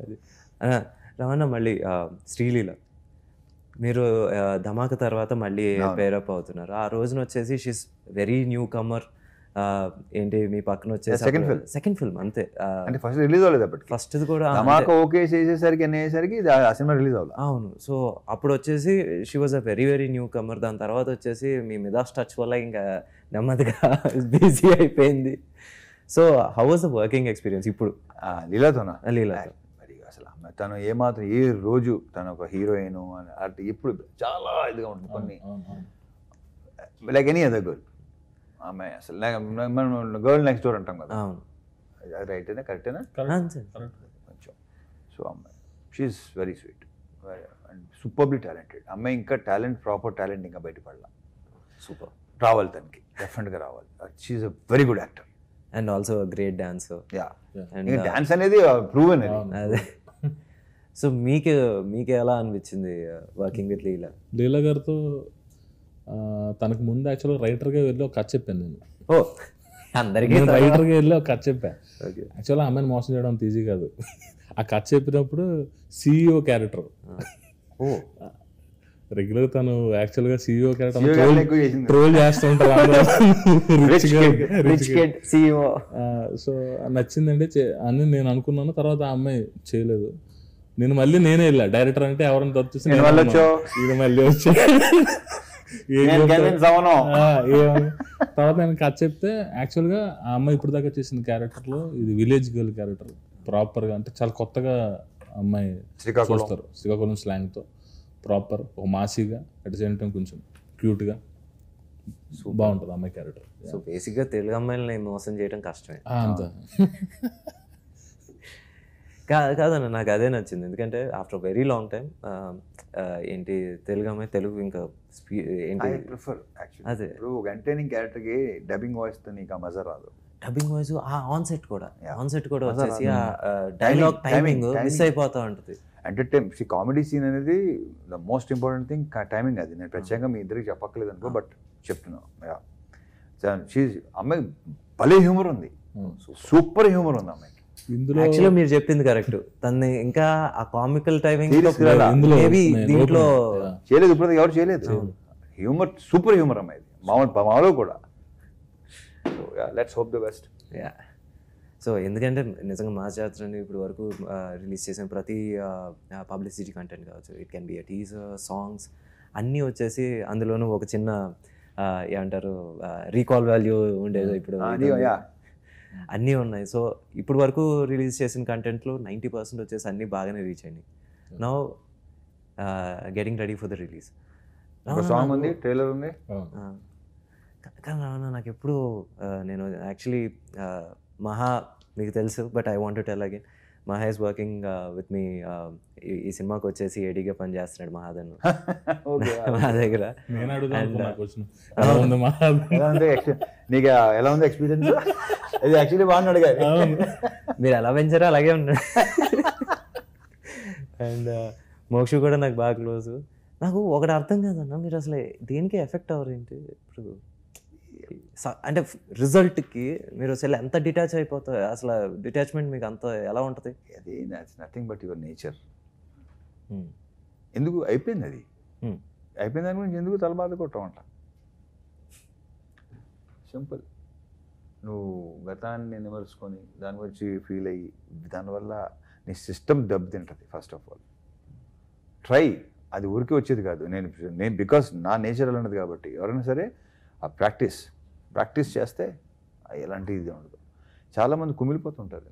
అది రమణ మళ్ళీ శ్రీలీల మీరు ధమాక తర్వాత మళ్ళీ పేరప్ అవుతున్నారు. ఆ రోజున వచ్చేసి షీస్ వెరీ న్యూ కమర్. ఏంటి మీ పక్కన వచ్చేసి సెకండ్ ఫిల్మ్ అంతే, అంటే ఫస్ట్ రిలీజ్ అవ్వలేదు అప్పటికి. ఫస్ట్ కూడా ధమాకా ఓకే చేసేసరికి అనేసరికి ఆ సినిమా రిలీజ్ అవ్వాలి. అవును. సో అప్పుడు వచ్చేసి she was a very very newcomer. దాని తర్వాత వచ్చేసి మీ మిదాస్ టచ్ వల్ల ఇంకా నెమ్మదిగా బిజీ అయిపోయింది. So how was the working experience ఇప్పుడు లీలాతోనా? లీలాతో మరి అసలు తను ఏమాత్రం ఏ రోజు తను ఒక హీరోయిన్ అని అంటే ఇప్పుడు చాలా ఇదిగా ఉంటుంది కొన్ని, లైక్ ఎనీ అదర్ గర్ల్. అమ్మాయి అసలు గర్ల్ నెక్స్ట్ డోర్ అంటాం కదా, అది రైటేనా కరెక్టేనా? కొంచెం. సో అమ్మాయి she's very sweet and superly talented అమ్మాయి. ఇంకా టాలెంట్, ప్రాపర్ టాలెంట్ ఇంకా బయటపడాల. సూపర్ రావాలి తనకి, డెఫినెట్గా రావాలి. She's a very good actor and also great dancer. Dance అనేది ప్రూవెన్ అదే. సో మీకు ఎలా అనిపించింది వర్కింగ్ విత్ లీలా? లీలా గారితో తనకు ముందు యాక్చువల్గా రైటర్గా వెళ్ళి ఒక కథ చెప్పాను నేను. అందరికీ రైటర్గా వెళ్ళి ఒక కథ చెప్పాను. యాక్చువల్గా అమ్మాయిని మోసం చేయడం అంత ఈజీ కాదు. ఆ కథ చెప్పినప్పుడు CEO క్యారెక్టర్, రెగ్యులర్ తను యాక్చువల్గా CEO క్యారెక్టర్ ట్రోల్ చేస్తూ ఉంటారు. సో నచ్చిందండి అని నేను అనుకున్నాను. తర్వాత ఆ అమ్మాయి చేయలేదు. నేను నేనే వెళ్ళా డైరెక్టర్ అంటే ఎవరైనా తప్పిస్తే ఇది మళ్ళీ వచ్చా. తర్వాత నేను కథ చెప్తే యాక్చువల్గా ఆ అమ్మాయి ఇప్పుడు దాకా చేసిన క్యారెక్టర్లో ఇది విలేజ్ గర్ల్ క్యారెక్టర్ ప్రాపర్గా, అంటే చాలా కొత్తగా అమ్మాయి చూస్తారు. శ్రీకాకుళం స్లాంగ్తో ప్రాపర్ ఒక మాసీగా, అట్ ద సేమ్ టైం కొంచెం క్యూట్గా బాగుంటుంది అమ్మాయి క్యారెక్టర్. సో బేసిక్గా తెలుగు అమ్మాయిలని మోసం చేయడం కష్టమే. అంతా కాదన్న, నాకు అదే నచ్చింది. ఎందుకంటే ఆఫ్టర్ వెరీ లాంగ్ టైం ఏంటి తెలుగు అమ్మాయి తెలుగు ఇంకా ఏంటి అదే ఒక ఎంటర్టైనింగ్ క్యారెక్టర్కి డబ్బింగ్ వాయిస్తో నీకు ఆ మజా రాదు. డబ్బింగ్ వాయిస్ ఆన్ సెట్ కూడా వచ్చేసి డైలాగ్ టైమింగ్ మిస్ అయిపోతూ ఉంటుంది. ఎంటర్టైన్ కామెడీ సీన్ అనేది the most important thing, timing. అది నేను ప్రత్యేకంగా మీ ఇద్దరికి చెప్పక్కర్లేదు అనుకో, బట్ చెప్తున్నాను. అమ్మాయి భలే హ్యూమర్ ఉంది, సూపర్ హ్యూమర్ ఉంది అమ్మాయికి ఇందులో. యాక్చువల్గా మీరు చెప్పింది కరెక్ట్. తను ఇంకా ఆ కామికల్ టైమింగ్ దీంట్లో చేయలేదు, ఇప్పుడు ఎవరు చేయలేదు. హ్యూమర్, సూపర్ హ్యూమర్ అమ్మాయి మామూలు కూడా. So let's hope the best. So ఎందుకంటే నిజంగా మా జాతరని ఇప్పుడు వరకు రిలీజ్ చేసిన ప్రతి పబ్లిసిటీ కంటెంట్ కావచ్చు, it can be a teaser, songs అన్నీ వచ్చేసి అందులోనూ ఒక చిన్న ఏమంటారు రీకాల్ వాల్యూ ఉండేది. ఇప్పుడు అన్నీ ఉన్నాయి. సో ఇప్పుడు వరకు రిలీజ్ చేసిన కంటెంట్లో 90% వచ్చేసి అన్నీ బాగానే రీచ్ అయినాయి. Now getting ready for the release. Song ఉంది, ట్రైలర్ ఉంది. కానీ నాకు ఎప్పుడు నేను యాక్చువల్లీ మహా మీకు తెలుసు, but I want to tell again, మహా ఈస్ వర్కింగ్ విత్ మీ. ఈ సినిమాకి వచ్చేసి ఏడీగా పనిచేస్తున్నాడు మహాదన్ మా దగ్గర. నీకు ఎలా ఉంది ఎక్స్పీరియన్స్? ఇది యాక్చువల్లీ బాగా అడిగారు, మీరు ఎలా పెంచారో అలాగే ఉన్నాడు. అండ్ మోక్షు కూడా నాకు బాగా క్లోజ్. నాకు ఒకటి అర్థం కాదన్న, మీరు అసలు దేనికి ఎఫెక్ట్ అవ్వరు ఏంటి ఇప్పుడు? అంటే రిజల్ట్కి మీరు అసలు ఎంత డిటాచ్ అయిపోతారు? అసలు డిటాచ్మెంట్ మీకు అంత ఎలా ఉంటుంది? అది నథింగ్ బట్ యువర్ నేచర్. ఎందుకు అయిపోయింది, అది అయిపోయింది దాని గురించి ఎందుకు తలబాధ కొట్టమంట? సింపుల్. నువ్వు గతాన్ని నిమరుచుకొని దాని గురించి ఫీల్ అయ్యి దానివల్ల నీ సిస్టమ్ దెబ్బతింటుంది. ఫస్ట్ ఆఫ్ ఆల్ ట్రై, అది ఊరికే వచ్చేది కాదు. నేను బికాస్ నా నేచర్ అన్నది కాబట్టి ఎవరైనా సరే ఆ ప్రాక్టీస్ చేస్తే ఎలాంటి ఇది ఉండదు. చాలామంది కుమిలిపోతుంటారు.